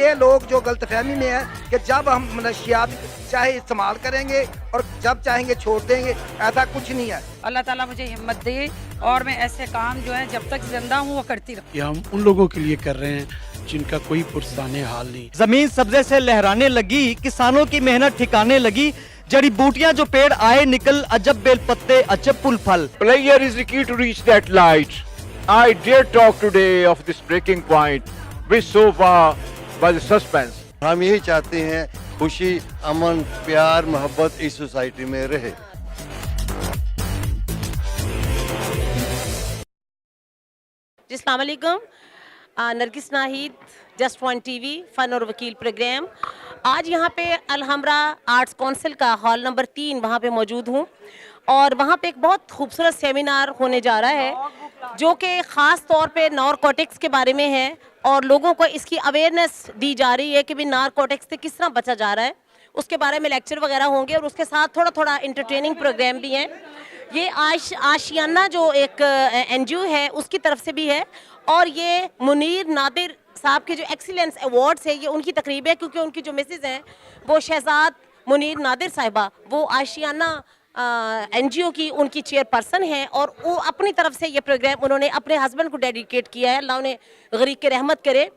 یہ لوگ جو غلط فہمی میں ہیں کہ جب ہم منشیات چاہے استعمال کریں گے اور جب چاہیں گے چھوڑ دیں گے، ایسا کچھ نہیں ہے۔ اللہ تعالیٰ مجھے ہمت دے اور میں ایسے کام جو ہے جب تک زندہ ہوں وہ کرتی رہوں۔ یہ ہم ان لوگوں کے لیے کر رہے ہیں جن کا کوئی پرسانے حال نہیں۔ زمین سبزے سے لہرانے لگی، کسانوں کی محنت ٹھکانے لگی، جڑی بوٹیاں جو پیڑ آئے نکل، عجب بیل پتے عجب پھول پھل۔ Player is the key to reach that light. I dare talk today of this breaking point, which so far was a suspense. ہم یہی چاہتے ہیں خوشی، امن، پیار، محبت اس سوسائٹی میں رہے۔ جی السلام علیکم، Nargis Naheed, just one T V fun اور وکیل پروگرام۔ آج یہاں پہ الحمرا آرٹس کونسل کا ہال نمبر 3 وہاں پہ موجود ہوں، اور وہاں پہ ایک بہت خوبصورت سیمینار ہونے جا رہا ہے جو کہ خاص طور پہ نارکوٹکس کے بارے میں ہے، اور لوگوں کو اس کی اویئرنیس دی جا رہی ہے کہ بھی نارکوٹکس سے کس طرح بچا جا رہا ہے۔ اس کے بارے میں لیکچر وغیرہ ہوں گے، اور اس کے ساتھ تھوڑا انٹرٹیننگ پروگرام بھی ہیں۔ یہ آشیانہ جو ایک این جی او ہے اس کی طرف سے بھی ہے، اور یہ منیر نادر صاحب کے جو ایکسیلنس ایوارڈز ہے یہ ان کی تقریب ہے، کیونکہ ان کی جو مسز ہیں وہ شہزاد منیر نادر صاحبہ، وہ آشیانہ این جی او کی ان کی چیئر پرسن ہیں، اور وہ اپنی طرف سے یہ پروگرام انہوں نے اپنے ہسبینڈ کو ڈیڈیکیٹ کیا ہے، اللہ انہیں غریق کے رحمت کرے۔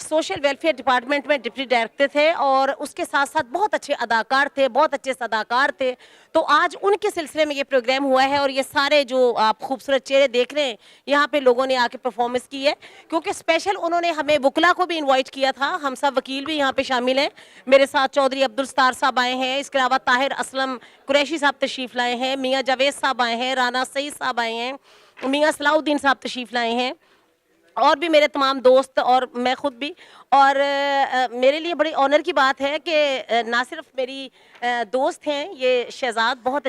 سوشل ویلفیئر ڈپارٹمنٹ میں ڈپٹی ڈائریکٹر تھے، اور اس کے ساتھ ساتھ بہت اچھے اداکار تھے، بہت اچھے صداکار تھے۔ تو آج ان کے سلسلے میں یہ پروگرام ہوا ہے، اور یہ سارے جو آپ خوبصورت چہرے دیکھ رہے ہیں یہاں پہ لوگوں نے آ کے پرفارمنس کی ہے، کیونکہ اسپیشل انہوں نے ہمیں وکلا کو بھی انوائٹ کیا تھا۔ ہم سب وکیل بھی یہاں پہ شامل ہیں، میرے ساتھ چودھری عبدالستار صاحب آئے ہیں، اس کے علاوہ طاہر اسلم قریشی صاحب تشریف لائے ہیں، میاں جاوید صاحب آئے ہیں، رانا سعید صاحب آئے ہیں، میاں صلاح الدین صاحب تشریف لائے ہیں، اور بھی میرے تمام دوست اور میں خود بھی۔ اور میرے لیے بڑی آنر کی بات ہے کہ نہ صرف میری دوست ہیں، یہ شہزاد بہت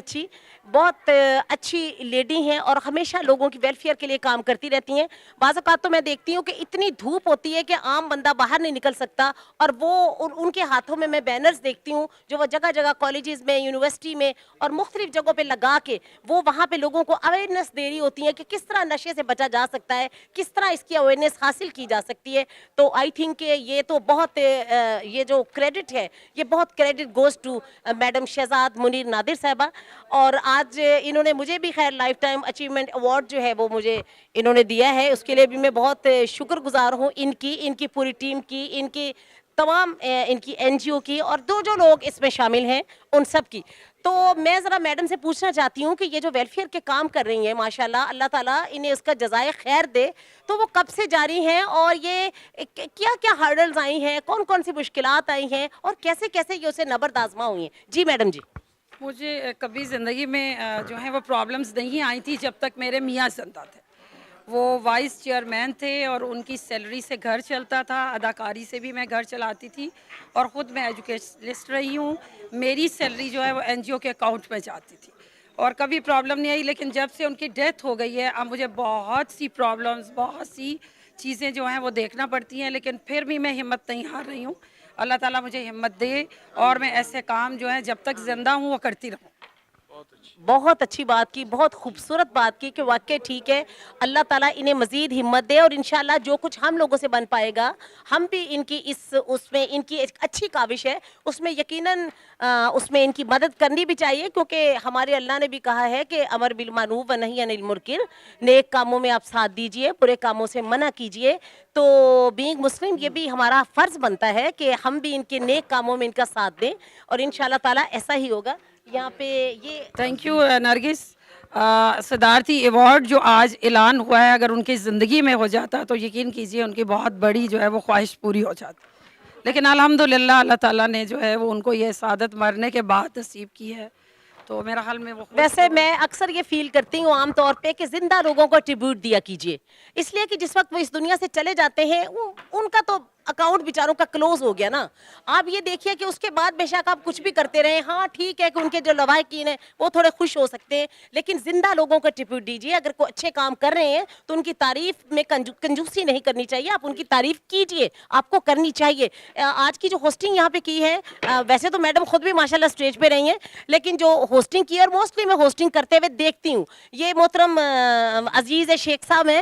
اچھی لیڈی ہیں، اور ہمیشہ لوگوں کی ویلفیئر کے لیے کام کرتی رہتی ہیں۔ بعض اوقات تو میں دیکھتی ہوں کہ اتنی دھوپ ہوتی ہے کہ عام بندہ باہر نہیں نکل سکتا، اور وہ ان کے ہاتھوں میں بینرز دیکھتی ہوں جو وہ جگہ جگہ کالجز میں، یونیورسٹی میں اور مختلف جگہوں پہ لگا کے وہ وہاں پہ لوگوں کو اویئرنیس دے رہی ہوتی ہیں کہ کس طرح نشے سے بچا جا سکتا ہے، کس طرح اس کی اویئرنیس حاصل کی جا سکتی ہے۔ تو آئی تھنک کہ یہ تو بہت یہ جو کریڈٹ ہے یہ بہت credit goes to madam Shahzad Munir Nadir صاحبہ، اور آج انہوں نے مجھے بھی خیر لائف ٹائم اچیومنٹ ایوارڈ جو ہے وہ مجھے انہوں نے دیا ہے، اس کے لیے بھی میں بہت شکر گزار ہوں ان کی پوری ٹیم کی، ان کی تمام ان کی این جی او کی، اور جو لوگ اس میں شامل ہیں ان سب کی۔ تو میں ذرا میڈم سے پوچھنا چاہتی ہوں کہ یہ جو ویلفیئر کے کام کر رہی ہیں ماشاءاللہ، اللہ تعالیٰ انہیں اس کا جزائے خیر دے، تو وہ کب سے جاری ہیں، اور یہ کیا ہرڈلز آئی ہیں، کون سی مشکلات آئی ہیں، اور کیسے یہ اسے نبرد آزما ہوئی ہیں؟ جی میڈم جی۔ مجھے کبھی زندگی میں جو ہیں وہ پرابلمز نہیں آئی تھی جب تک میرے میاں زندہ تھے۔ وہ وائس چیئرمین تھے، اور ان کی سیلری سے گھر چلتا تھا، اداکاری سے بھی میں گھر چلاتی تھی، اور خود میں ایجوکیشنسٹ رہی ہوں۔ میری سیلری جو ہے وہ این جی او کے اکاؤنٹ میں جاتی تھی، اور کبھی پرابلم نہیں آئی۔ لیکن جب سے ان کی ڈیتھ ہو گئی ہے اب مجھے بہت سی پرابلمز، بہت سی چیزیں جو ہیں وہ دیکھنا پڑتی ہیں، لیکن پھر بھی میں ہمت نہیں ہار رہی ہوں۔ اللہ تعالیٰ مجھے ہمت دے اور میں ایسے کام جو ہیں جب تک زندہ ہوں وہ کرتی رہوں۔ بہت اچھی بات کی، بہت خوبصورت بات کی کہ واقعی ٹھیک ہے، اللہ تعالیٰ انہیں مزید ہمت دے، اور انشاءاللہ جو کچھ ہم لوگوں سے بن پائے گا ہم بھی ان کی اس میں ان کی ایک اچھی کاوش ہے، اس میں یقیناً اس میں ان کی مدد کرنی بھی چاہیے، کیونکہ ہمارے اللہ نے بھی کہا ہے کہ امر بالمعروف و نہی عن المنکر، نیک کاموں میں آپ ساتھ دیجئے، برے کاموں سے منع کیجئے۔ تو بینگ مسلم یہ بھی ہمارا فرض بنتا ہے کہ ہم بھی ان کے نیک کاموں میں ان کا ساتھ دیں، اور انشاءاللہ تعالیٰ ایسا ہی ہوگا۔ یہاں پہ یہ تھینک یو نرگس۔ صدارتی ایوارڈ جو آج اعلان ہوا ہے، اگر ان کی زندگی میں ہو جاتا تو یقین کیجئے ان کی بہت بڑی جو ہے وہ خواہش پوری ہو جاتی، لیکن الحمدللہ اللہ تعالیٰ نے جو ہے وہ ان کو یہ سعادت مرنے کے بعد نصیب کی ہے، تو میرا خیال میں وہ ویسے میں اکثر یہ فیل کرتی ہوں عام طور پہ کہ زندہ لوگوں کو ٹریبیوٹ دیا کیجیے، اس لیے کہ جس وقت وہ اس دنیا سے چلے جاتے ہیں ان کا تو اکاؤنٹ بیچاروں کا کلوز ہو گیا نا۔ آپ یہ دیکھیے کہ اس کے بعد بے شک آپ کچھ بھی کرتے رہیں، ہاں ٹھیک ہے کہ ان کے جو لواحقین ہیں وہ تھوڑے خوش ہو سکتے ہیں، لیکن زندہ لوگوں کو ٹریبیوٹ دیجیے۔ اگر کوئی اچھے کام کر رہے ہیں تو ان کی تعریف میں کنجوسی نہیں کرنی چاہیے، آپ ان کی تعریف کیجیے، آپ کو کرنی چاہیے۔ آج کی جو ہوسٹنگ یہاں پہ کی ہے، ویسے تو میڈم خود بھی ماشاءاللہ اسٹیج پہ رہی ہیں، لیکن جو ہوسٹنگ کی ہے اور موسٹلی میں ہوسٹنگ کرتے ہوئے دیکھتی ہوں، یہ محترم عزیز شیخ صاحب ہیں،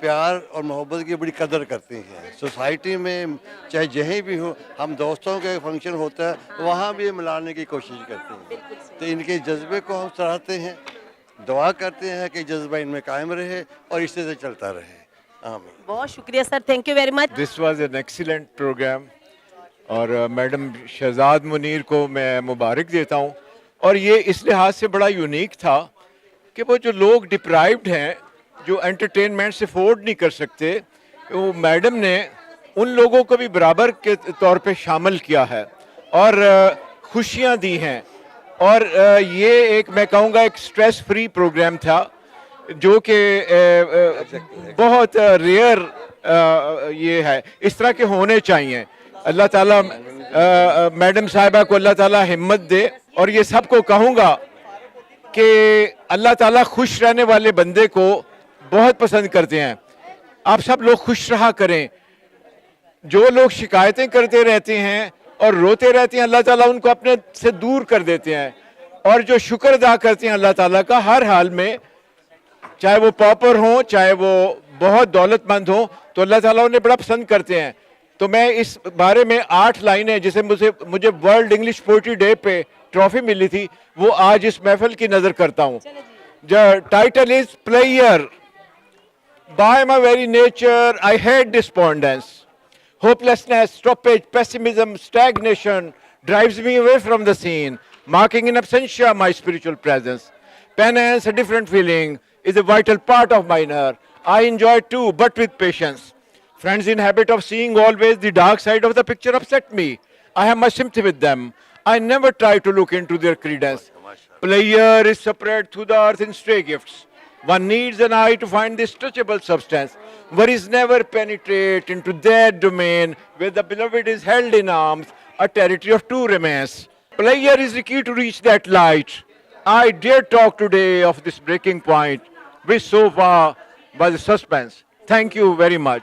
پیار اور محبت کی بڑی قدر کرتے ہیں. سوسائٹی میں چاہے جہیں بھی ہوں, ہم دوستوں کے فنکشن ہوتا ہے وہاں بھی ملانے کی کوشش کرتے ہیں. تو ان کے جذبے کو ہم سراہتے ہیں, دعا کرتے ہیں کہ جذبہ ان میں قائم رہے اور اسی سے چلتا رہے. آمین. بہت شکریہ sir, thank you very much. This was an excellent program اور میڈم شہزاد منیر کو میں مبارک دیتا ہوں. اور یہ اس لحاظ سے بڑا یونیک تھا کہ وہ جو لوگ ڈپرائیوڈ ہیں, جو انٹرٹینمنٹ سے افورڈ نہیں کر سکتے, وہ میڈم نے ان لوگوں کو بھی برابر کے طور پہ شامل کیا ہے اور خوشیاں دی ہیں. اور یہ ایک میں کہوں گا ایک سٹریس فری پروگرام تھا جو کہ بہت ریئر یہ ہے. اس طرح کے ہونے چاہیے. اللہ تعالیٰ میڈم صاحبہ کو اللہ تعالیٰ ہمت دے. اور یہ سب کو کہوں گا کہ اللہ تعالیٰ خوش رہنے والے بندے کو بہت پسند کرتے ہیں. آپ سب لوگ خوش رہا کریں. جو لوگ شکایتیں کرتے رہتے ہیں اور روتے رہتے ہیں, اللہ تعالیٰ ان کو اپنے سے دور کر دیتے ہیں. اور جو شکر ادا کرتے ہیں اللہ تعالیٰ کا ہر حال میں, چاہے وہ پاپر ہوں چاہے وہ بہت دولت مند ہوں, تو اللہ تعالیٰ انہیں بڑا پسند کرتے ہیں. تو میں اس بارے میں 8 لائنیں جسے مجھے ورلڈ انگلش پوئٹری ڈے پہ ٹرافی ملی تھی, وہ آج اس محفل کی نظر کرتا ہوں. جو title is player. By my very nature I hate despondence. Hopelessness, stoppage, pessimism, stagnation drives me away from the scene, marking in absentia my spiritual presence. Penance, a different feeling, is a vital part of my inner. I enjoy too, but with patience. Friends in habit of seeing always the dark side of the picture upset me. I have much sympathy with them. I never try to look into their credence. Player is separate through the earth in stray gifts. One needs an eye to find this touchable substance. Worries never penetrate into that domain where the beloved is held in arms, a territory of two remains. Player is the key to reach that light. I dare talk today of this breaking point, which so far was a suspense. Thank you very much.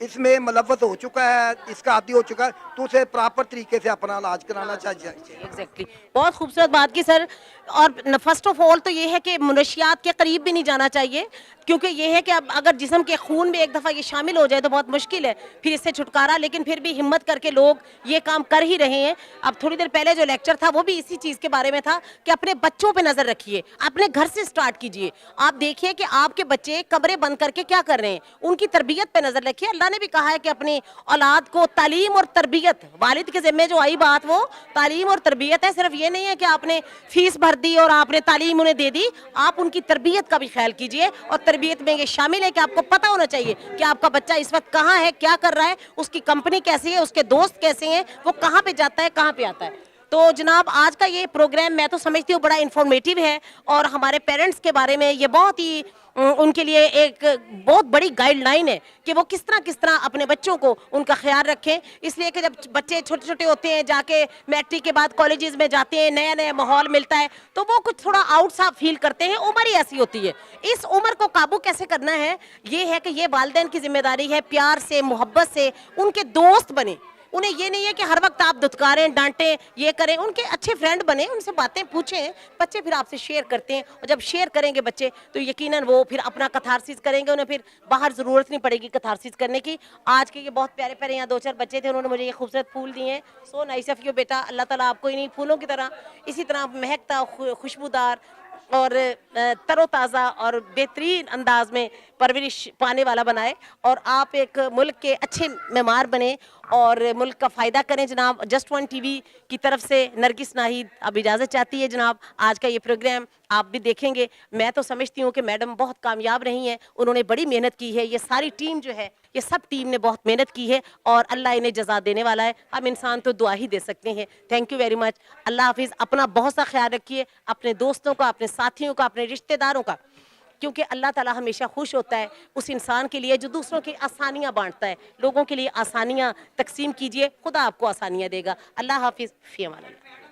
اس میں ملوث ہو چکا ہے, اس کا عادی ہو چکا ہے, تو اسے پراپر طریقے سے اپنا علاج کرانا چاہیے. ایگزیکٹلی, بہت خوبصورت بات کی سر. اور فرسٹ آف آل تو یہ ہے کہ منشیات کے قریب بھی نہیں جانا چاہیے, کیونکہ یہ ہے کہ اب اگر جسم کے خون میں ایک دفعہ یہ شامل ہو جائے تو بہت مشکل ہے پھر اس سے چھٹکارا. لیکن پھر بھی ہمت کر کے لوگ یہ کام کر ہی رہے ہیں. اب تھوڑی دیر پہلے جو لیکچر تھا وہ بھی اسی چیز کے بارے میں تھا کہ اپنے بچوں پہ نظر رکھیے, اپنے گھر سے سٹارٹ کیجئے. آپ دیکھیے کہ آپ کے بچے کمرے بند کر کے کیا کر رہے ہیں, ان کی تربیت پہ نظر رکھیے. اللہ نے بھی کہا ہے کہ اپنی اولاد کو تعلیم اور تربیت, والد کے ذمہ جو آئی بات وہ تعلیم اور تربیت ہے. صرف یہ نہیں ہے کہ آپ نے فیس بھر دی اور آپ نے تعلیم انہیں دے دی, آپ ان کی تربیت کا بھی خیال کیجئے. اور تربیت میں یہ شامل ہے کہ آپ کو پتہ ہونا چاہیے کہ آپ کا بچہ اس وقت کہاں ہے, کیا کر رہا ہے, اس کی کمپنی کیسی ہے, اس کے دوست کیسے ہیں, وہ کہاں پہ جاتا ہے, کہاں پہ آتا ہے. تو جناب آج کا یہ پروگرام میں تو سمجھتی ہوں بڑا انفارمیٹیو ہے, اور ہمارے پیرنٹس کے بارے میں یہ بہت ہی ان کے لیے ایک بہت بڑی گائیڈ لائن ہے کہ وہ کس طرح اپنے بچوں کو ان کا خیال رکھیں. اس لیے کہ جب بچے چھوٹے چھوٹے ہوتے ہیں, جا کے میٹرک کے بعد کالجز میں جاتے ہیں, نیا نیا ماحول ملتا ہے, تو وہ کچھ تھوڑا آؤٹ سا فیل کرتے ہیں. عمر ہی ایسی ہوتی ہے. اس عمر کو قابو کیسے کرنا ہے, یہ ہے کہ یہ والدین کی ذمہ داری ہے, پیار سے محبت سے ان کے دوست بنے. انہیں یہ نہیں ہے کہ ہر وقت آپ دھتکاریں, ڈانٹیں, یہ کریں. ان کے اچھے فرینڈ بنے, ان سے باتیں پوچھیں. بچے پھر آپ سے شیئر کرتے ہیں, اور جب شیئر کریں گے بچے تو یقیناً وہ پھر اپنا کتھارسس کریں گے. انہیں پھر باہر ضرورت نہیں پڑے گی کتھارسس کرنے کی. آج کے یہ بہت پیارے پیارے یہاں 2-4 بچے تھے, انہوں نے مجھے یہ خوبصورت پھول دیے ہیں. سو نائس آف یو بیٹا, اللہ تعالیٰ آپ کو انہیں پھولوں کی طرح اسی طرح مہکتا, خوشبودار اور تر و تازہ اور بہترین انداز میں پرورش پانے والا بنائے, اور آپ ایک ملک کے اچھے معمار بنے اور ملک کا فائدہ کریں. جناب جسٹ ون ٹی وی کی طرف سے نرگس ناہید اب اجازت چاہتی ہے. جناب آج کا یہ پروگرام آپ بھی دیکھیں گے. میں تو سمجھتی ہوں کہ میڈم بہت کامیاب رہی ہیں, انہوں نے بڑی محنت کی ہے. یہ ساری ٹیم جو ہے, یہ سب ٹیم نے بہت محنت کی ہے, اور اللہ انہیں جزا دینے والا ہے. ہم انسان تو دعا ہی دے سکتے ہیں. Thank you very much. اللہ حافظ. اپنا بہت سا خیال رکھیے, اپنے دوستوں کا, اپنے ساتھیوں کا, اپنے رشتہ داروں کا, کیونکہ اللہ تعالیٰ ہمیشہ خوش ہوتا ہے اس انسان کے لیے جو دوسروں کی آسانیاں بانٹتا ہے. لوگوں کے لیے آسانیاں تقسیم کیجئے, خدا آپ کو آسانیاں دے گا. اللہ حافظ. فی امان اللہ.